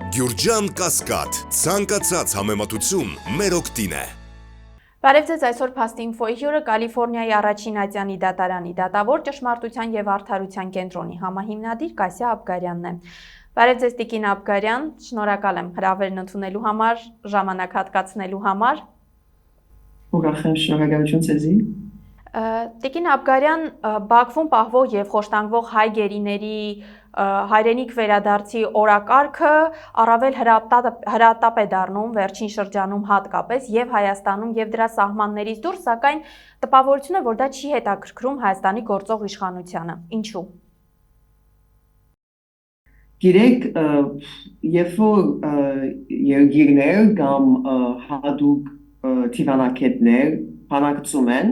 Գյուրջան Կասկադ, ցանկացած համեմատություն մեր օգտին է։ Բարև ձեզ, այսօր Փաստ Ինֆոյի հյուրը Կալիֆոռնիայի առաջին ատյանի դատարանի դատավոր ճշմարտության եւ արդարության կենտրոնի համահիմնադիր Կասյա Աբգարյանն է։ Բարև ձեզ Տիկին Աբգարյան, շնորհակալ եմ հրավերն ընդունելու համար, ժամանակ հատկացնելու համար։ Ուրախ եմ, շնորհակալություն ձեզի։ Տիկին Աբգարյան, Բաքվում պահվող եւ խոշտանգվող հայ գերիների հայրենիք վերադարձի օրակարգը առավել հրատապ է դառնում վերջին շրջանում հատկապես եւ Հայաստանում եւ դրա սահմաններից դուրս, սակայն տպավորություն է, որ դա չի հետաքրքրում Հայաստանի գործող իշխանությանը։ Ինչու՞։ Գիտեք, երբ որ երկիրներ կամ հատուկ թիվանակետներ բանակցում են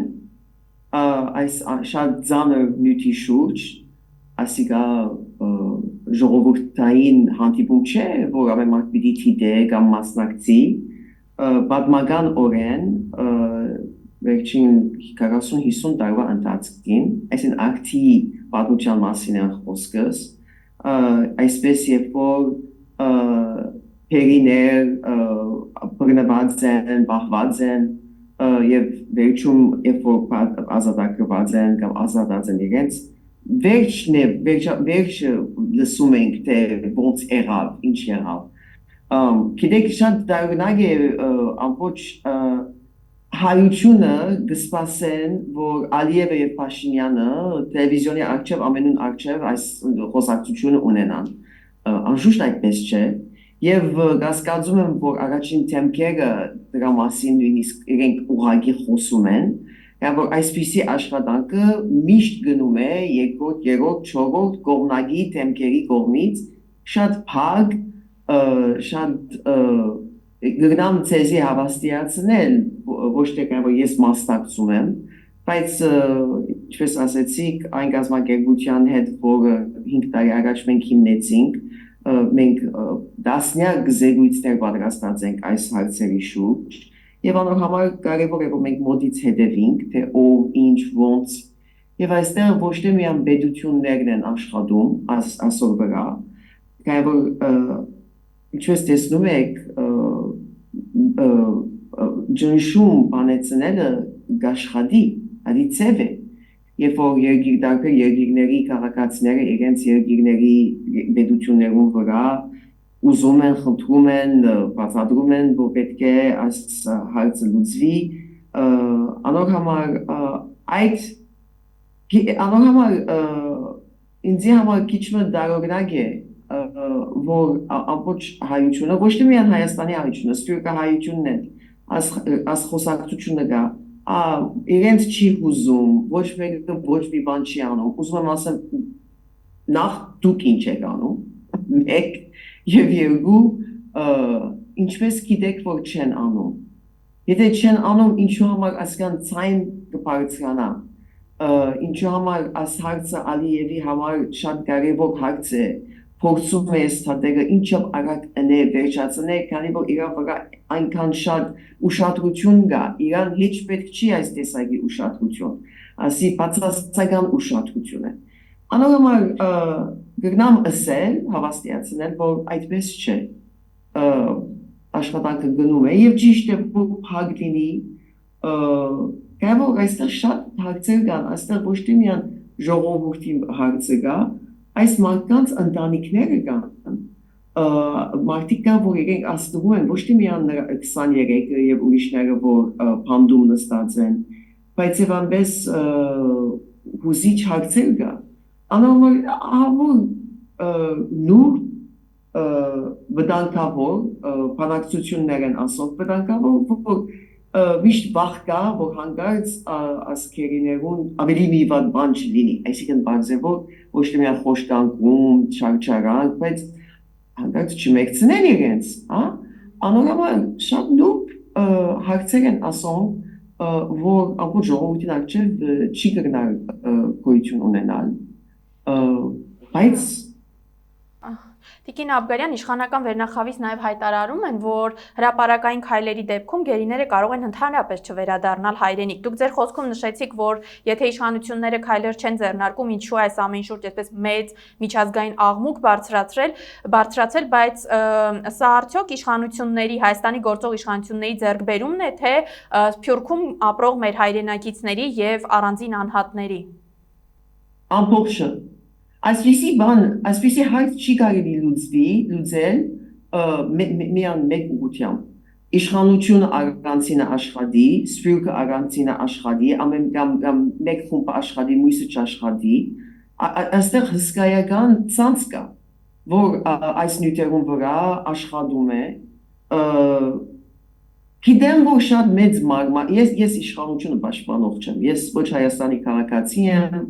այս շատ ծանր նյութի շուրջ, ասիկա ժողովրդային հանդիպում չէ, որ ամեն մարդ պիտի գիտե կամ մասնակցի, պատմական օրեն վերջին 40-50 տարվա ընթացքին, այսին ակտի պատմության մասին են խոսքս, այսպես երբ որ պերիներ բռնված են, բախված են, եւ վերջում երբ որ ազատագրված են կամ ազատած են իրենց վերջը լսում ենք թե ոնց եղավ, ինչ եղավ։ Գիտեք շատ տարօրինակ է ամբողջ հայությունը կսպասեն, որ Ալիևը եւ Փաշինյանը տելևիզիոնի առջև ամենուն առջև այս խոսակցությունը ունենան։ Անշուշտ այդպես չէ։ Եվ կասկածում եմ, որ առաջին դեմքերը դրա մասին նույնիսկ իրենք ուղղակի խոսում են, որ այսպիսի աշխատանքը միշտ գնում է երկրորդ, երրորդ, չորրորդ կողմնակի դեմքերի կողմից շատ փակ, շատ գնամ ցեզի հավաստիացնել, ոչ թե որ ես մասնակցում եմ, բայց ինչպես ասեցիք, այն կազմակերպության հետ, որը 5 տարի առաջ մենք հիմնեցինք, մենք դասնյակ զեկույցներ պատրաստած ենք այս հարցերի շուրջ եւ անոր համար կարեւոր է որ մենք մոտից հետևենք թե ով ինչ ոնց եւ այստեղ ոչ թե միայն պետություններն են աշխատում այսօր վրա կարեւոր ինչպես տեսնում եք ջնշում բանեցնելը գաշխատի ադիցև է Երբ որ դարբեր երկիրների քաղաքացիները իրենց երկիրների պետություններում վրա ուզում են, խնդրում են, բացատրում են, որ պետք է այս հարցը լուծվի, անոր համար ինձ համար քիչ տարօրինակ է, որ ամբողջ հայությունը, ոչ թե միայն Հայաստանի հայությունը, սփյուռքը հայությունն է, այս խոսակցությունը կա իրենց չի հուզում, ոչ մեկը ոչ մի բան չի անում, ուզում եմ ասեմ նախ դուք ինչ եք անում, մեկ եւ երկու ինչպես գիտեք որ չեն անում, եթե չեն անում ինչու համար ասկան ցայն կբարձրանա, ինչու համար այս հարցը Ալիևի համար շատ կարևոր հարց է, փորձում է ստատերը ինչով արագ ընե վերջացնել, քանի որ իրար վրա այնքան շատ ուշադրություն կա, իրան հեչ պետք չի այս տեսակի ուշադրություն, ասի բացասական ուշադրություն է։ Անոր համար գտնամ ասել, հավաստիացնել, որ այդպես չէ, աշխատանքը գնում է եւ ճիշտ է որ փակ լինի, կարևոր այստեղ շատ հարցեր կան, այստեղ ոչ թե միայն ժողովրդի հարցը կա, այս մարդկանց ընտանիքները կան, մարդիկ կան, որ իրենք աստվում են, ոչ թե միայն 23-ը եւ ուրիշները, որ բանդում նստած են, բայց եւ անպես հուզիչ հարցեր կա, անորմալ նուր վտանգավոր բանակցություններ են ասող վտանգավոր, որ միշտ վախ կա, որ հանկարծ ասկերիներուն ավելի մի վատ բան չլինի, այսինքն բարձր որ ոչ թե միայն խոշտանգում, չարչարանք, բայց հանկարծ չմեկցնեն իրենց, անորմալ շատ նուրբ հարցեր են ասում, որ ամբողջ ժողովրդին առջև չի կգնալ գոյություն ունենալ, բայց Տիկին Աբգարյան, իշխանական վերնախավից նաև հայտարարում են, որ հրապարակային քայլերի դեպքում գերիները կարող են ընդհանրապես չվերադառնալ հայրենիք։ Դուք ձեր խոսքում նշեցիք, որ եթե իշխանությունները քայլեր չեն ձեռնարկում, ինչու այս ամեն շուրջ այսպես մեծ միջազգային աղմուկ բարձրացել, բայց սա արդյոք իշխանությունների, Հայաստանի գործող իշխանությունների ձեռքբերումն է, թե Սփյուռքում ապրող մեր հայրենակիցների եւ առանձին անհատների։ Ամբողջը այսպիսի հարց չի կարելի լուծել միան մեկ ուղղությամբ իշխանությունը առանցին աշխատի, Սփյուռքը առանցին աշխատի, ամեն մեկ խումբ աշխատի, մյուսը չաշխատի, այստեղ հսկայական ցանց կա, որ այս նյութերում վրա աշխատում է, գիտեմ, որ շատ մեծ մարմար, ես իշխանությունը պաշտպանող չեմ, ես ոչ Հայաստանի քաղաքացի եմ,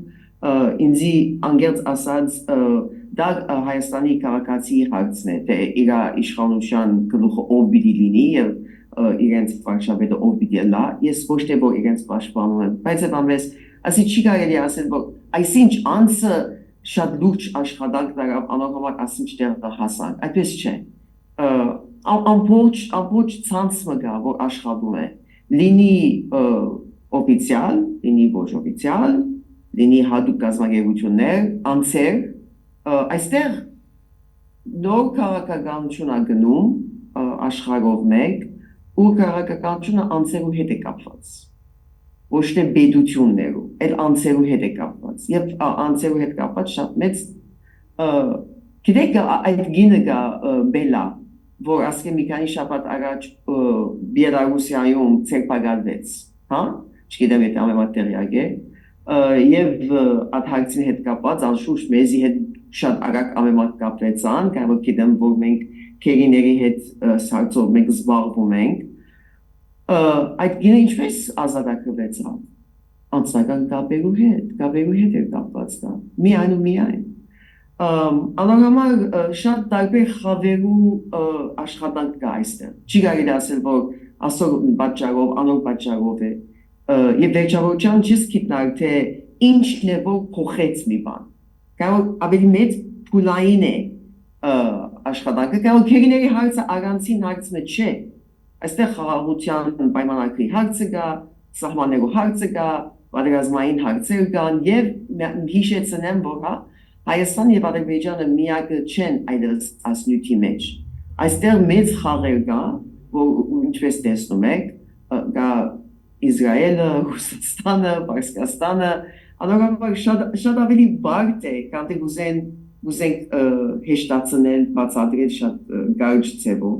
ինձի անգերց ասած դա Հայաստանի քաղաքացի հարցն է, թե իր իշխանության գլուխը ով պիտի լինի եւ իրենց վարչապետը ով պիտի լա, ես ոչ թե որ իրենց պաշտպանում եմ, բայց այդպես ասի չի կարելի ասել, որ այսինչ անձը շատ լուրջ աշխատանք դարավ անողամակ ասինչ դեռ հասան, այդպես չէ, ամբողջ ցանցը կա, որ աշխատում է, լինի օֆիցիալ, լինի ոչ օֆիցիալ, լինի հատուկ կազմակերպություններ, անձեր, այստեղ նոր քաղաքականություն է գնում աշխարհով մեկ, ու քաղաքականությունը անձերու հետ է կապված, ոչ թե պետություններով, այլ անձերու հետ է կապված, եւ անձերու հետ կապված շատ մեծ, գիտեք այդ գինը կա բելա, որ ասկե մի քանի շաբաթ առաջ Բելարուսիայում ցերպակալվեց, հա, չգիտեմ եթե ամենամատ տեղյակ է, եւ այդ հարցին հետ կապված անշուշտ մեզի հետ շատ արագ ամենամատ կապվեցան, կարող գիտեմ, որ մենք քերիների հետ սարսով մենք զբաղվում ենք, այդ գինը ինչպես ազատագրվեցավ, անձնական կապերու հետ էր կապված դա, միայն ու միայն, անորոշ շատ տարբեր խավերու աշխատանք կա այստեղ, չի կարելի ասել, որ ասոր պատճառով, անոր պատճառով է, եւ վերջավորության չես գիտնալ, թե ինչն է որ փոխեց մի բան, կարող ավելի մեծ փուլային է աշխատանքը, կարող քերիների հարցը առանցին հարցը չէ, այստեղ խաղաղության պայմանագրի հարցը կա, սահմաններու հարցը կա, պատերազմային հարցեր կան եւ հիշեցնեմ, որ Հայաստան եւ Ադրբեջանը միակը չեն այդ ասնյութի մեջ, այստեղ մեծ խաղեր կա, որ ինչպես տեսնում եք, կա Իսրայելը, Ռուսաստանը, Պարսկաստանը, անորոշ շատ ավելի բարդ է, քան թե ուզենք հեշտացնել, բացատրել շատ կարճ ձևով։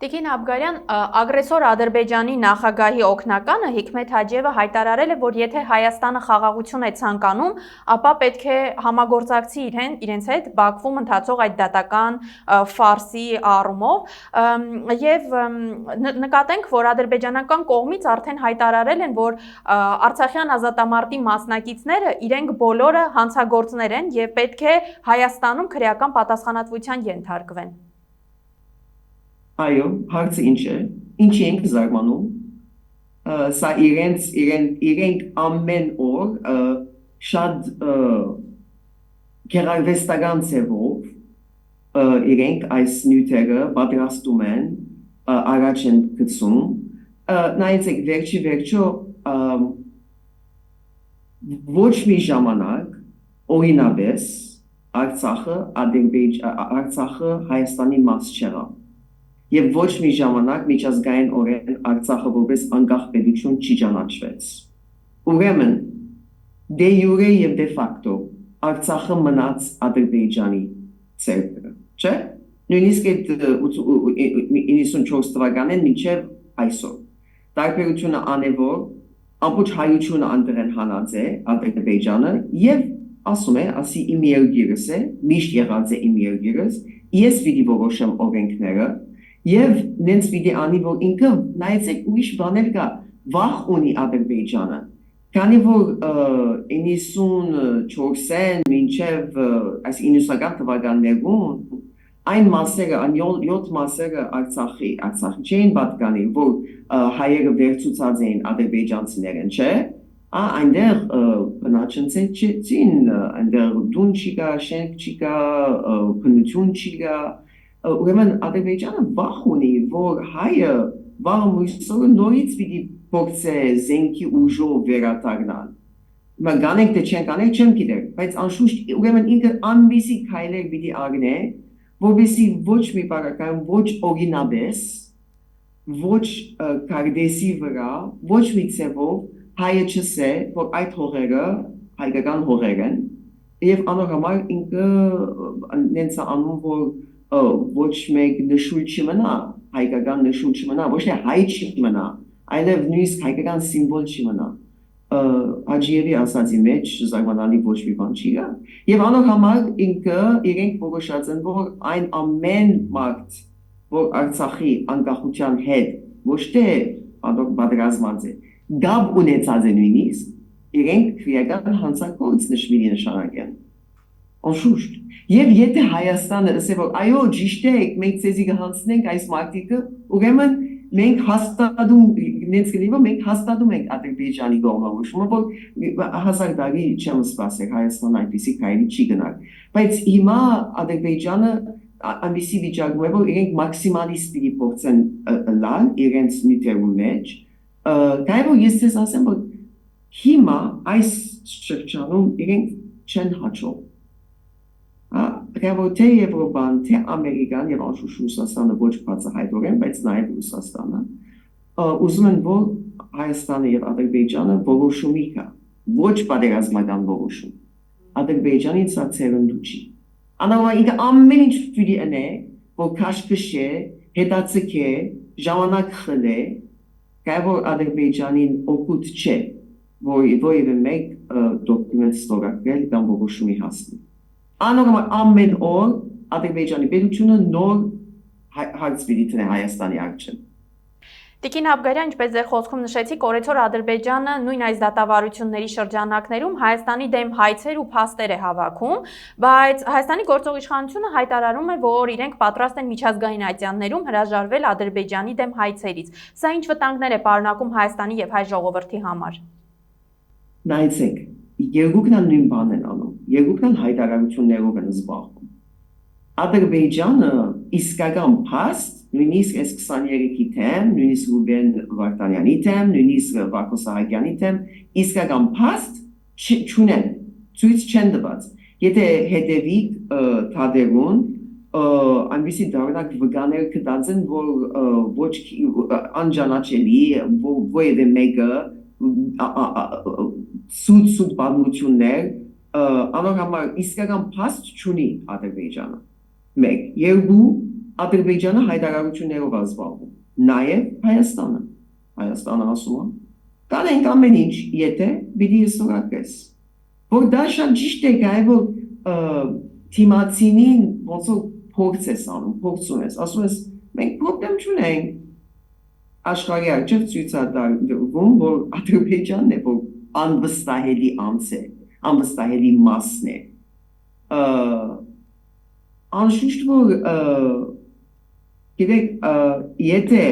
Տիկին Աբգարյան, ագրեսոր Ադրբեջանի նախագահի օգնականը Հիկմեթ Հաջիևը հայտարարել է, որ եթե Հայաստանը խաղաղություն է ցանկանում, ապա պետք է համագործակցի իրենց հետ Բաքվում ընթացող այդ դատական ֆարսի առումով, եւ նկատենք, որ ադրբեջանական կողմից արդեն հայտարարել են, որ Արցախյան ազատամարտի մասնակիցները իրենք բոլորը հանցագործներ են եւ պետք է Հայաստանում քրեական պատասխանատվության ենթարկվեն։ Այո, հարցը ինչ է, ինչի ենք զարմանում, սա իրենք ամեն օր շատ գեղարվեստական ձևով իրենք այս նյութերը պատրաստում են, առաջ են գցում, նայեցեք վերջո ոչ մի ժամանակ օրինապես Արցախը Հայաստանի մաս չեղավ։ Եվ ոչ մի ժամանակ միջազգային օրեն Արցախը որպես անկախ պետություն չի ճանաչվեց։ Ուրեմն, դե յուրե եւ դե ֆակտո Արցախը մնաց Ադրբեջանի ցերկը, չէ՞։ Նույնիսկ այդ 94 թվականին մինչև այսօր։ Տարբերությունը անևոր ամբողջ հայությունը անդրեն հանած է Ադրբեջանը եւ ասում է, ասի իմ երկիրս է, միշտ եղած է իմ երկիրս, ես պիտի որոշեմ օրենքները Եվ նենց պիտի անի, որ ինքը նայեցեք ուրիշ բաներ կա, վախ ունի Ադրբեջանը, քանի որ 94-ին մինչև այս 90-ական թվականներում այն մասերը, այն 7 մասերը Արցախի չէին պատկանի, որ հայերը վերցուցած էին ադրբեջանցիներին, չէ, այնտեղ բնաճնցեցին, այնտեղ դուն չկա, շենք չկա, բնություն չկա, ուրեմն Ադրբեջանը վախ ունի, որ հայը վաղը մյուսօրը նորից պիտի փորձե զենքի ուժով վերադառնալ։ Հիմա գանենք թե չենք անենք, չեմ գիտեր, բայց անշուշտ ուրեմն ինքը անմիսի քայլեր պիտի ագնե, որովհետեւ ոչ մի բառակայում, ոչ օրինաբես, ոչ կարդեսի վրա, ոչ մի ցևով հայը չսե, որ այդ հողերը հայկական հողեր են, եւ անորոշ ինքը նենց անում, որ ոչ մեկ նշույլ չմնա, հայկական նշույլ չմնա, ոչ թե հայ չմնա, այլև նույնիսկ հայկական սիմվոլ չմնա։ Աջիևի ասացի մեջ զարմանալի ոչ մի բան չի գա։ Եվ անորոշ ինքը իրենք որոշած են, որ այն ամեն մարդ, որ Արցախի անկախության հետ ոչ թե պատրաստված է, գաբ ունեցած է նույնիսկ, իրենք քրեական հանցագործ նշվելի նշանակեն։ Անշուշտ։ Եվ եթե Հայաստանը ասե որ այո, ճիշտ է, մենք ցեզի կհանցնենք այս մարտիկը, ուրեմն մենք հաստատում նենց կլինի, մենք հաստատում ենք Ադրբեջանի կողմնորոշումը, որ 1000 տարի չեմ սպասել Հայաստան այնպեսի քայլի չի գնալ։ Բայց հիմա Ադրբեջանը այնպեսի վիճակում է, որ իրենք մաքսիմալիստ պիտի փորձեն լալ իրենց նյութերու մեջ, կայ որ ես ձեզ ասեմ, որ հիմա այս շրջանում իրենք չեն հաջող։ Գավոտ թե Եվրոպան, թե Ամերիկան եւ անշուշտ Ռուսաստանը ոչ բացահայտորեն, բայց նաեւ Ռուսաստանը ուզում են որ Հայաստանը եւ Ադրբեջանը որոշումի կա, ոչ պատերազմական որոշում։ Ադրբեջանի ցածերնդու չի։ Անորոշ ինքը ամեն ինչ պիտի անե, որ քաշքշե, հետացկե, ժամանակ խլե, գավոտ Ադրբեջանին օգուտ չէ, որևէ մեկ դոկումենտ ստորագրել կամ որոշումի հասնել։ Անորոշ ամեն օր Ադրբեջանի պետությունը նոր հարց պիտի տնե Հայաստանի առջև։ Տիկին Աբգարյան, ինչպես ձեր խոսքում նշեցիք, օրեցօր Ադրբեջանը նույն այս դատավարությունների շրջանակներում Հայաստանի դեմ հայցեր ու փաստեր է հավաքում, բայց Հայաստանի գործող իշխանությունը հայտարարում է, որ իրենք պատրաստ են միջազգային ատյաններում հրաժարվել Ադրբեջանի դեմ հայցերից։ Սա ինչ վտանգներ է պարունակում Հայաստանի եւ հայ ժողովրդի համար։ Նայեցեք, երկուքն նույն բանն են անում, երկուքն հայտարարություններով են զբաղվում։ Ադրբեջանը իսկական փաստ, նույնիսկ այս 23-ի թեմ, նույնիսկ Ռուբեն Վարդանյանի թեմ, նույնիսկ Վարդո Սահակյանի թեմ, իսկական փաստ չունեն, ցույց չեն տված։ Եթե հետևիկ թադերուն, այնպիսի դառնակ վկաներ կդածեն, որ ոչ անջանաչելի, որևէ մեկը սուտ պատմություններ, անորոշ իսկական փաստ չունի Ադրբեջանը։ Մեկ, երկու, Ադրբեջանը հայտարարություններով զբաղվում, նաև Հայաստանը ասում է, կանենք ամեն ինչ, եթե պիտի ստորագրես, որ դա շատ ճիշտ է, գայ որ թիմացինին ոնց որ փորձ ես անում, փորձում ես, ասում ես, մենք պրոբլեմ չունենք, աշխարհի առջև ցույցադրվում, որ Ադրբեջանն է, որ անվստահելի անձ է, անվստահելի մասն է։ Անշուշտ որ գիտեք, եթե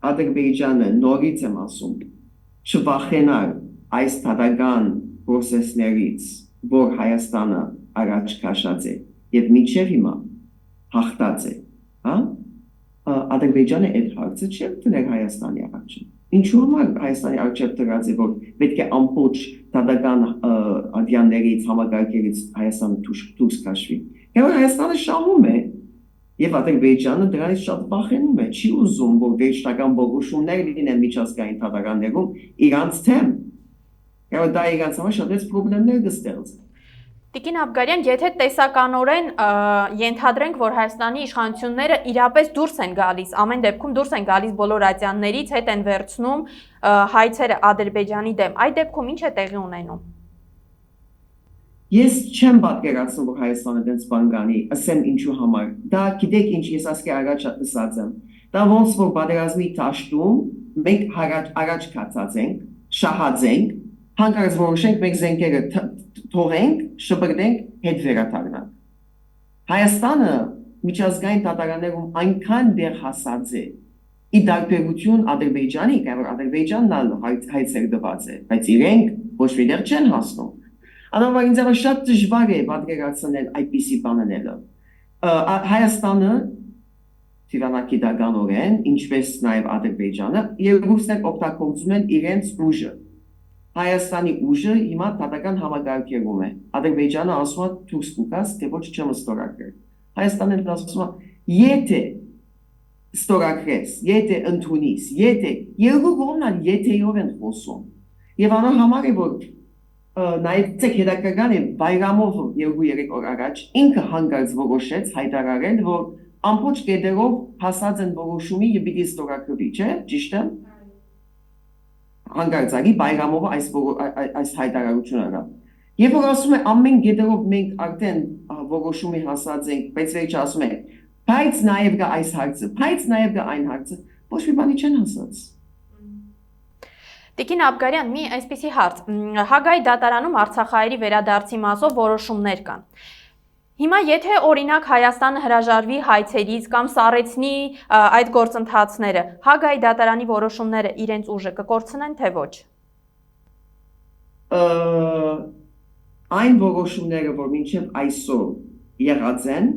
Ադրբեջանը նորից եմ ասում, չվախենար այս թադական process-ներից, որ Հայաստանը առաջ քաշած է եւ մինչեւ հիմա հաղթած է, հա? Ադրբեջանը այդ հարցը չի դնել Հայաստանի առաջ։ Ինչու՞ համար Հայաստանի առաջ դրած է, որ պետք է ամբողջ թադական ադյաններից համագարկերից Հայաստանը դուրս քաշվի։ Եվ Հայաստանը շահում է եւ Ադրբեջանը դրանից շատ վախենում է, չի ուզում, որ վերջնական որոշումներ լինեն միջազգային թադականներում իրանց թեմ։ Եվ դա իրանց համար շատ մեծ խնդիրներ կստեղծի։ Տիկին Աբգարյան, եթե տեսականորեն ենթադրենք, որ Հայաստանի իշխանությունները իրապես դուրս են գալիս, ամեն դեպքում դուրս են գալիս բոլոր ատյաններից, հետ են վերցնում հայցերը Ադրբեջանի դեմ, այդ դեպքում ինչ է տեղի ունենում։ Ես չեմ պատկերացնում, որ Հայաստանը դենց բան կանի, ասեմ ինչու համար։ Դա գիտեք ինչ, ես ասկի առաջ ասած եմ։ Դա ոնց որ պատերազմի դաշտում մենք առաջ կացած ենք, շահած ենք, հանկարծ որոշենք մենք զենքերը թողենք, շպրտենք, հետ վերադառնանք։ Հայաստանը միջազգային դատարաններում այնքան դեր հասած է, ի դարբերություն Ադրբեջանի, որ Ադրբեջանն ալ հայցեր դված է, բայց իրենք ոչ մի դեր չեն հասնում։ Անոնք ինձ շատ դժվար է պատկերացնել այդպիսի բաները։ Հայաստանը Տիվանագիտականորեն, ինչպես նաև Ադրբեջանը, երկուսն էլ օգտագործում են իրենց ուժը։ Հայաստանի ուժը հիմա դատական համագարկերում է։ Ադրբեջանը ասում է դուրս կուկաս, թե ոչ չեմ ստորագրել։ Հայաստանը ասում է, եթե ստորագրես, եթե ընդունիս, եթե երկու կողմն էլ եթեով են խոսում։ Եվ անոր համար է որ նայեցեք հետաքրքրական է Բայրամով 2-3 օր առաջ ինքը հանգարց որոշեց հայտարարել, որ ամբողջ կետերով հասած են որոշումի եւ պիտի ստորագրվի, չէ՞, ճիշտ է։ Հանգարցակի Բայրամովը այս հայտարարությունը կա։ Եվ որ ասում է ամեն կետերով մենք արդեն որոշումի հասած ենք, բայց վերջ ասում է, բայց նաեւ կա այս հարցը, բայց նաեւ կա այն հարցը, ոչ մի բանի չեն հասած։ Տիկին Աբգարյան, մի այսպիսի հարց։ Հագայի դատարանում Արցախահայերի վերադարձի մասով որոշումներ կան։ Հիմա եթե օրինակ Հայաստանը հրաժարվի հայցերից կամ սառեցնի այդ գործընթացները, Հագայի դատարանի որոշումները իրենց ուժը կկորցնեն, թե ոչ։ Այն որոշումները, որ մինչև այսօր եղած են,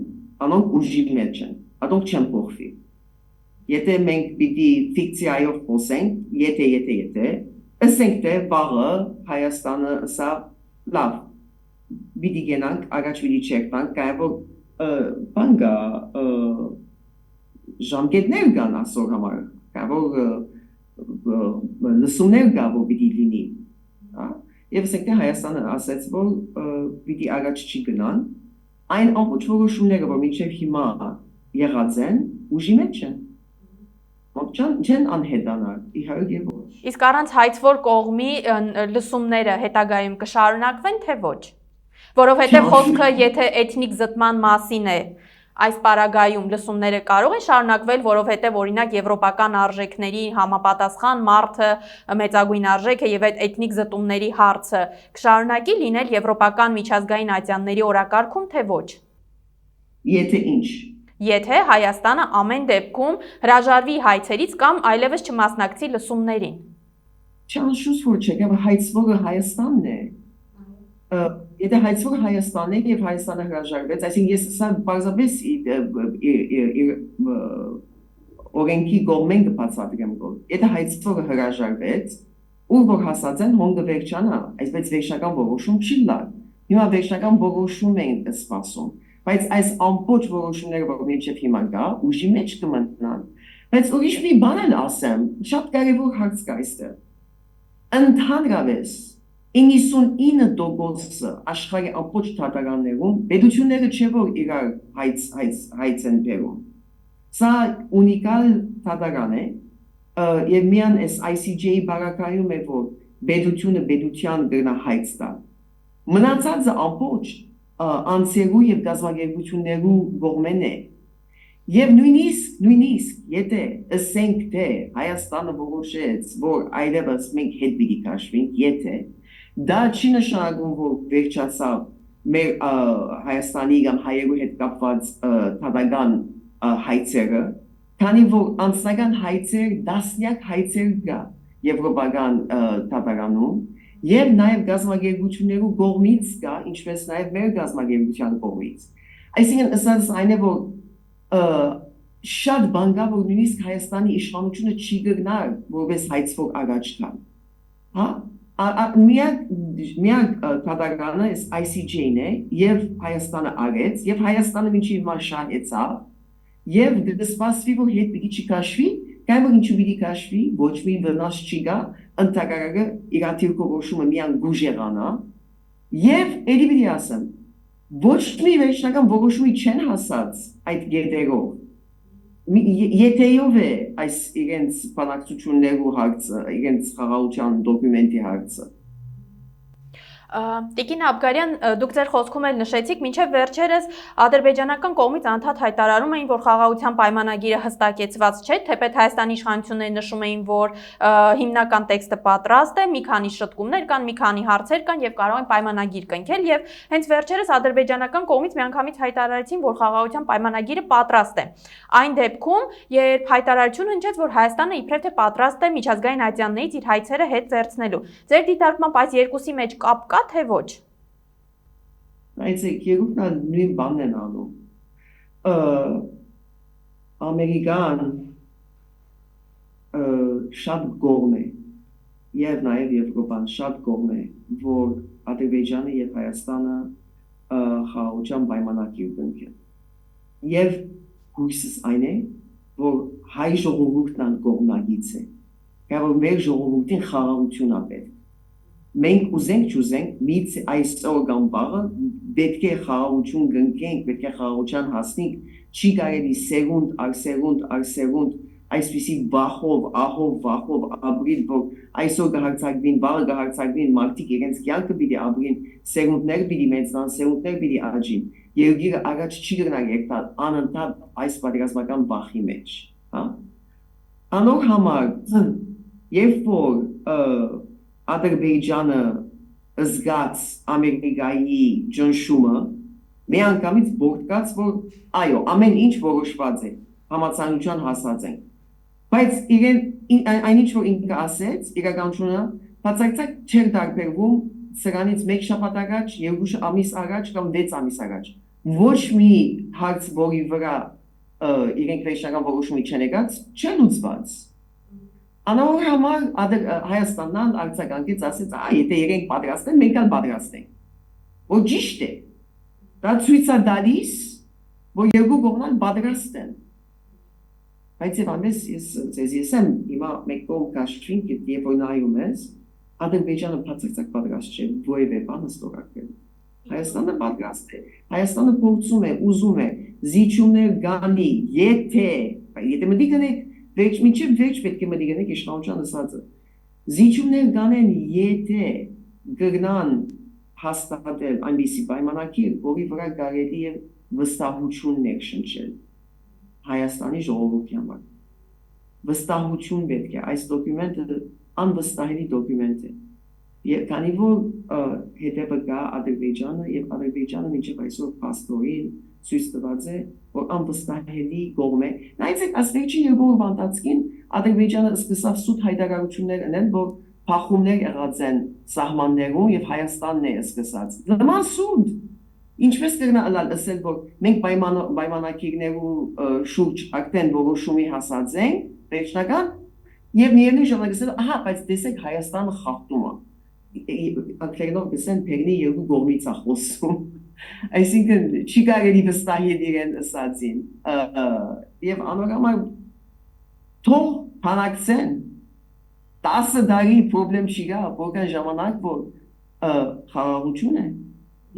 անոնք ուժի մեջ են, անոնք չեն փոխվի։ Եթե մենք պիտի ֆիկցիայով խոսենք, եթե, ասենք թե վաղը Հայաստանը սա լավ, պիտի գնանք, առաջ պիտի չերտանք, կայավոր բան կա, ժամկետներ կան ասոր համար, կայավոր լսումներ կա, որ պիտի լինի, և ասենք թե Հայաստանը ասեց, որ պիտի առաջ չի գնան, այն ամբողջ որոշումները, որ մինչև հիմա եղած են, ուժի մեջ են։ Չեն անհետանալ, իհարկե ոչ։ Իսկ առանց հայցվոր կողմի լսումները հետագայում կշարունակվեն, թե ոչ։ Որովհետև խոսքը եթե էթնիկ զտման մասին է, այս պարագայում լսումները կարող են շարունակվել, որովհետև օրինակ եվրոպական արժեքների համապատասխան մարդը մեծագույն արժեք է եւ այդ էթնիկ զտումների հարցը կշարունակի լինել եվրոպական միջազգային ատյանների օրակարգում, թե ոչ։ Եթե ինչ։ Եթե Հայաստանը ամեն դեպքում հրաժարվի հայցերից կամ այլևս չմասնակցի լսումներին։ Չանշուս որ չէ, որ հայցվողը Հայաստանն է։ Եթե հայցվողը Հայաստանն է եւ Հայաստանը հրաժարվեց, այսինքն ես սա բարձրապես օրենքի կողմեն կբացատրեմ որ եթե հայցվողը հրաժարվեց, ու որ հասած են հոնգը վերջանա, այսպես վերջնական որոշում չի լավ։ Հիմա վերջնական որոշում են սպասում։ Բայց այս ամբողջ որոշումները, որ մինչև հիմա կա, ուժի մեջ կմտնան։ Բայց ուրիշ մի բան էլ ասեմ, շատ կարևոր հարց կա այստեղ։ Ընդհանրապես 99% աշխարհի ամբողջ դատարաններում պետությունները չէ որ իրար հայց են բերում։ Սա ունիկալ դատարան է, եւ միան այս ICJ-ի բարակայում է որ պետությունը պետության դրնա հայց տա։ Մնացածը ամբողջ անցերու եւ գազագերբություններու կողմեն է։ Եվ նույնիսկ եթե ասենք թե Հայաստանը որոշեց, որ այլևս մենք հետ պիտի քաշվենք, եթե դա չի նշանակում, որ վերջացավ մեր Հայաստանի կամ հայերու հետ կապված թադական հայցերը, քանի որ անձնական հայցեր, դասնյակ հայցեր կա եվրոպական թադարանում, Եվ նաև գազագերբություններու կողմից կա, ինչպես նաև մեր գազագերբության կողմից։ Այսինքն ասած այն է, որ շատ բան կա, որ նույնիսկ Հայաստանի իշխանությունը չի գնար, որպես հայցվող առաջ գան։ Միակ դատարանը ICJ-ն է, եւ Հայաստանը արեց, եւ Հայաստանը մինչև հիմա շահեցավ, եւ դեսպասվի որ հետ պիտի չքաշվի, կամ որ ինչու պիտի քաշվի, ոչ մի վնաս չի գա, ընդհանրակը իրատիրքով որոշումը միան գուժեղանա, եւ էլի պիտի ասեմ, ոչ մի վերջնական որոշումի չեն հասած այդ գետերով, եթեով է այս իրենց բանակցություններու հարցը, իրենց խաղաղության դոկումենտի հարցը։ Տիկին Աբգարյան, դուք ձեր խոսքում էլ նշեցիք, մինչև վերջերս ադրբեջանական կողմից անդադ հայտարարում էին, որ խաղաղության պայմանագիրը հստակեցված չէ, թեպետ Հայաստանի իշխանությունները նշում էին, որ հիմնական տեքստը պատրաստ է, մի քանի շտկումներ կան, մի քանի հարցեր կան եւ կարող են պայմանագիր կնքել եւ հենց վերջերս ադրբեջանական կողմից միանգամից հայտարարեցին, որ խաղաղության պայմանագիրը պատրաստ է։ Այն դեպքում, երբ հայտարարություն հնչեց, որ Հայաստանը իբրև թե պատրաստ է միջազգային ատյաններից իր հայցերը հետ վերցնելու։ Ձեր դիտարկմամբ այս երկուսի մեջ կապ կա թե ոչ։ Այսինքն երկուքն էլ նույն բանն են անում։ Ամերիկան շատ կողմ է եւ նաեւ Եվրոպան շատ կողմ է, որ Ադրբեջանը եւ Հայաստանը խաղաղության պայմանագիր կնքեն։ Եվ հույսս այն է, որ հայ ժողովուրդն կողմնակից է։ Որ մեր ժողովրդին խաղաղություն է պետք։ Մենք ուզենք չուզենք, մից այսօր կամ վաղը պետք է խաղաղություն կնքենք, պետք է խաղաղության հասնենք, չի կարելի սերունդ այսպիսի վախով, վախով ապրիլ, որ այսօր կհարցակվին, վաղը կհարցակվին, մարդիկ իրենց կյանքը պիտի ապրին, սերունդներ պիտի մեծնան, սերունդներ պիտի աճին։ Երկիրը առաջ չի գնալ երկար անընդհատ այս պատերազմական վախի մեջ, հա։ Անոր համար, երբ որ Ադրբեջանը զգաց Ամերիկայի ճնշումը, մի անգամից ողջկաց, որ այո, ամեն ինչ որոշված է, համաձայնության հասած են։ Բայց այն ինչ որ ինքը ասեց, իրականությունը բացարձակ չէր տարբերվում սրանից մեկ շաբաթ առաջ, երկու ամիս առաջ կամ 6 ամիս առաջ։ Ոչ մի հարց, որի վրա իրենք վերջնական որոշումի չեն եկած, չեն լուծված։ Անոր համար Հայաստանն արձագանքեց, ասեց, եթե իրենք պատրաստ են, մենք էլ պատրաստ ենք։ Որ ճիշտ է։ Դա ցույց է տալիս, որ երկու կողմն պատրաստ են։ Բայց եւ ամենից ես եմ հիմա մեկ կողմ կաշվին, երբ որ նայում ես, Ադրբեջանը բացարձակ պատրաստ չէ որևէ բան ստորագրել։ Հայաստանը պատրաստ է։ Հայաստանը փորձում է, ուզում է զիջումներ գանի, եթե մտի գնեք մինչև վերջ պետք է մտի գնեք իշխանության ասածը։ Զիջումներ գանեն, եթե գնան հաստատել այնպիսի պայմանագիր, որի վրա կարելի է վստահություններ շնչել Հայաստանի ժողովրդի համար։ Վստահություն պետք է, այս դոկումենտը անվստահելի դոկումենտ է։ Եվ քանի որ հետևը կա Ադրբեջանը եւ Ադրբեջանը մինչև այսօր փաստորեն ցույց տված է, որ անվստահելի կողմ է։ Նայեցեք, ասվերջին երկու բանտացքին Ադրբեջանը սկսավ սուտ հայտարարություններ ունեն, որ փախումներ եղած են սահմաններում եւ Հայաստանն է սկսած։ Նման սուտ ինչպես կգնալ ասել, որ մենք պայմանագիրներու շուրջ արդեն որոշումի հասած ենք, վերջնական, եւ միևնույն ժամանակ ասել, ահա, բայց տեսեք Հայաստանը խախտում է։ Ակերնով գսեն փերնի երկու կողմից է խոսում։ Այսինքն չի կարելի վստահել իրեն ասածին։ Եվ անորոշ թող փանակցեն 10 տարի պրոբլեմ չի գա, որքան ժամանակ որ խաղաղություն է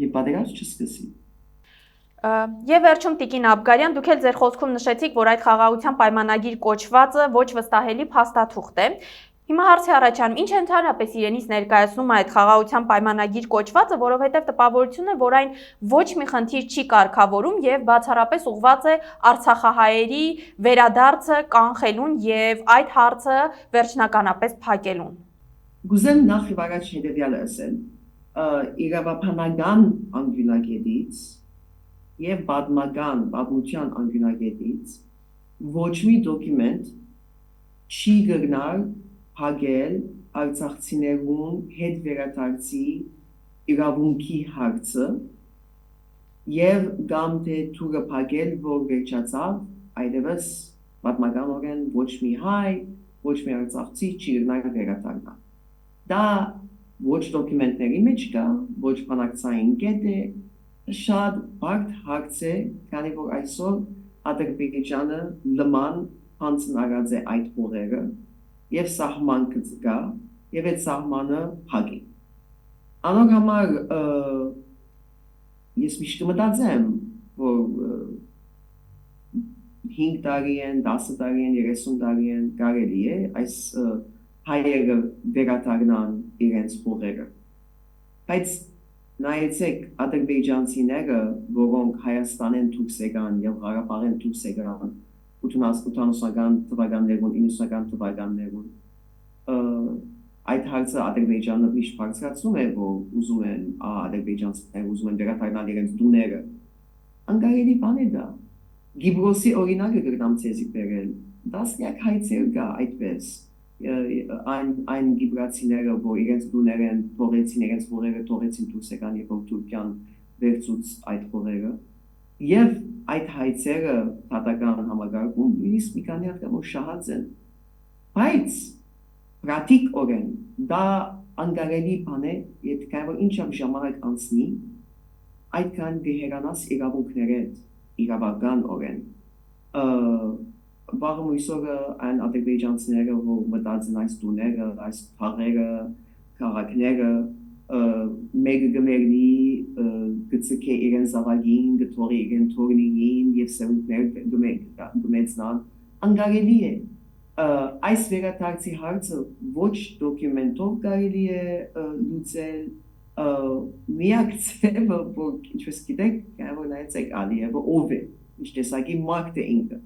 եւ պատերազմ չսկսի։ Եվ վերջում Տիկին Աբգարյան, դուք էլ ձեր խոսքում նշեցիք, որ այդ խաղաղության պայմանագիր կոչվածը ոչ վստահելի փաստաթուղթ է։ Հիմա հարցի առաջանում, ինչ ընդհանրապես իրենից ներկայացնում է այդ խաղաղության պայմանագիր կոչվածը, որովհետև տպավորությունն է, որ այն ոչ մի խնդիր չի կարգավորում եւ բացառապես ուղղված է արցախահայերի վերադարձը կանխելուն եւ այդ հարցը վերջնականապես փակելուն։ Գուզեմ նախ եւ առաջ հետեւյալը ասել, իրավաբանական անկյունագետից եւ պատմության անկյունագետից ոչ մի դոկումենտ չի գտնար հագել արցախցիներուն հետ վերադարձի իրավունքի հարցը եւ կամ թե թուրը փակել, որ վերջացավ, այդպես պատմականորեն ոչ մի հայ, ոչ մի արցախցի չի գտնար վերադառնալ։ Դա ոչ դոկումենտների մեջ կա, ոչ բանակցային կետ է, շատ բարդ հարց է, քանի որ այսօր Ադրբեջանը լման հանձնարարած է այդ հողերը եւ սահման կա եւ այդ սահմանը փակի։ Անոր համար ես միշտ մտածեմ, որ 5 տարի են, 10 տարի են, 30 տարի են կարելի է այս հայերը վերադառնան իրենց հողերը։ Բայց նայեցեք ադրբեջանցիները, որոնք Հայաստանեն դուրս եկան եւ Ղարաբաղեն դուրս եկան 80-ական թվականներում, 90-ական թվականներում, այդ հարցը Ադրբեջանը միշտ բարձրացնում է, որ ուզում են ադրբեջանցիները ուզում են վերադառնալ իրենց տուները։ Անկարելի բան է դա։ Գիբրոսի օրինակը կգրամ ցեզի բերել։ Դասյակ հայցեր կա այդպես։ Այն գիբրացիները, որ իրենց տուներեն թողեցին, իրենց հորերը թողեցին դուրս եկան եւ Թուրքիան վերցուց այդ հորերը։ Եվ այդ հայցերը դատական համագարկում նույնիսկ մի քանի անգամ շահած են։ Բայց Պրատիկ օրեն դա անկարելի բան է, եթե կարող ինչ-որ ժամանակ անցնի, այդքան դեհերանաս իրավունքները իրավական օրեն։ Վաղը մույսորը այն ադրբեջանցիները, որ մտածեն այս տուները, այս թաղերը, քաղաքները, մեկը գմերնի գծկե իրեն զավագին, գթորի իրեն թորնիին և սերունդներ գմեցնան, անկարելի է։ Այս վերադարձի հարցը ոչ դոկումենտով կարելի է լուծել, միակ ձևը, որ ինչպես գիտեք, կարող նայեցեք Ալիևը ով է, ինչ տեսակի մարդ է ինքը։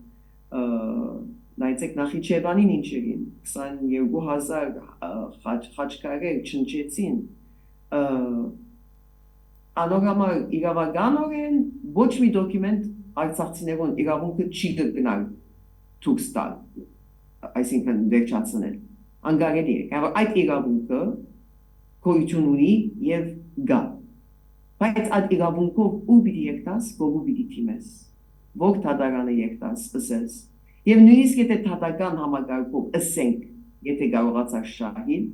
Նայեցեք Նախիջևանին ինչերին, 22,000 խաչքարեր չնչեցին, անորամար իրավականորեն ոչ մի դոկումենտ արցախցիներուն իրավունքը չի կգնալ դուրս տալ, այսինքն վերջացնել, անկարելի է, կարող այդ իրավունքը գոյություն ունի և գա, բայց այդ իրավունքով ու պիտի եկտաս, որ ու պիտի թիմես, որ դատարանը եկտաս, ըսես, և նույնիսկ եթե դատական համագարկով ըսենք, եթե կարողացար շահին,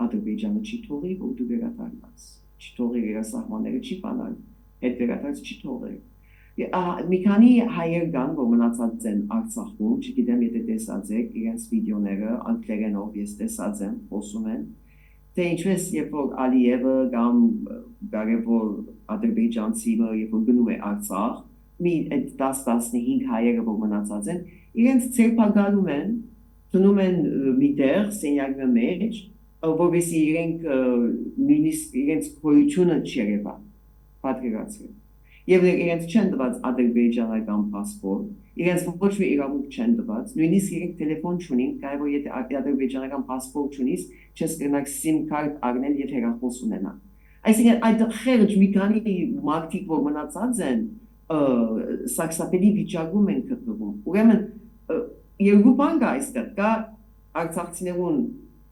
Ադրբեջանը չի թողի, որ դու վերադառնաս, չի թողի իր սահմանները չի բանալ, հետ վերադարձ չի թողի։ Մի քանի հայեր կան, որ մնացած են Արցախում, չգիտեմ եթե տեսած եք իրենց վիդեոները, անգլերենով ես տեսած եմ, խոսում են, թե ինչպես երբ որ Ալիևը կամ կարևոր ադրբեջանցիը երբ որ գնում է Արցախ, մի 10-15 հայերը որ մնացած են, իրենց ցերպակալում են, դնում են միտեղ սենյակի մեջ, որովհետեւ իրենք նույնիսկ իրենց գոյությունը չերևա, պատկերացրեք։ Եվ իրենց չեն տված ադրբեջանական պասպորտ, իրենց ոչ մի իրավունք չեն տված, նույնիսկ իրենք տելեֆոն չունին, կարող եթե ադրբեջանական պասպորտ չունիս, չես կրնակ SIM card առնել եւ հեռախոս ունենալ։ Այսինքն այդ խեղճ մի քանի մարդիկ որ մնացած են, սարսափելի վիճակում են գտնվում։ Ուրեմն երկու բան կա այստեղ, կա արցախցիներուն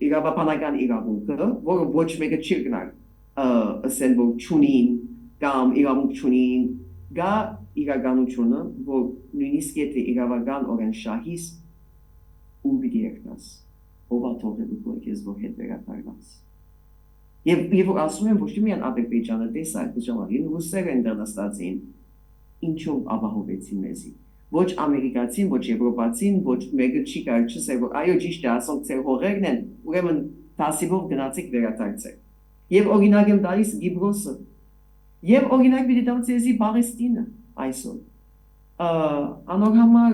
իրավաբանական իրավունքը, որը ոչ մեկը չի գնալ, ասեն որ չունին կամ իրավունք չունին, գա իրականությունը, որ նույնիսկ եթե իրավական օրեն շահիս ու պիտի եկնաս, ով աթողելու քո քեզ որ հետ վերադառնաս։ Եվ որ ասում եմ ոչ միայն Ադրբեջանը տեսակ ժամանակ, ռուսերը ընդդարձին, ինչով ապահովեցին մեզի։ Ոչ ամերիկացին, ոչ եվրոպացին, ոչ մեկը չի կարող չսեր, որ այո ճիշտ է, ասոնք ձեր հողերն են, ուրեմն տասիվով գնացեք վերադարձեք։ Եվ օրինակ եմ տալիս Գիբրոսը։ Եվ օրինակ պիտի տամ ցեզի Պաղեստինը այսօր։ Անոր համար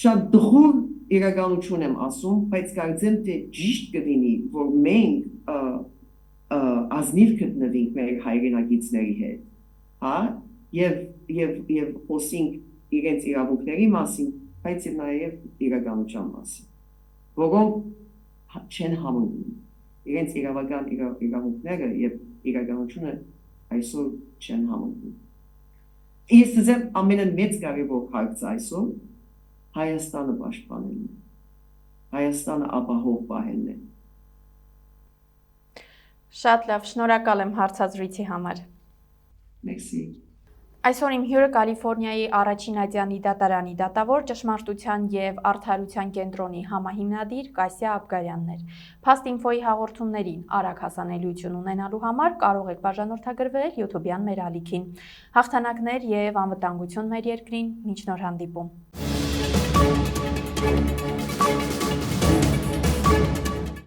շատ դժուր իրականություն եմ ասում, բայց կարծեմ թե ճիշտ կլինի, որ մենք ազնիվ գտնվենք մեր հայրենակիցների հետ, հա, եւ խոսենք իրենց իրավունքների մասին, բայց եւ նաեւ իրականության մասին, որոնք չեն համընկնում, իրենց իրավական իրավունքները եւ իրականությունը այսօր չեն համընկնում։ Ես դեմ ամենամեծ կարևոր հարցը այսօր Հայաստանը պաշտպանելն է, Հայաստանը ապահով պահելն է։ Շատ լավ, շնորհակալ եմ հարցազրույցի համար։ Մերսի։ Այսօր իմ հյուրը Կալիֆոռնիայի առաջին Ադյանի դատարանի դատավոր ճշմարտության եւ արդարության կենտրոնի համահիմնադիր Կասյա Աբգարյանն էր։ Փաստ-ինֆոյի հաղորդումներին արագ հասանելիություն ունենալու համար կարող եք բաժանորդագրվել YouTube-յան մեր ալիքին։ Հաղթանակներ եւ անվտանգություն մեր երկրին, մինչ նոր հանդիպում։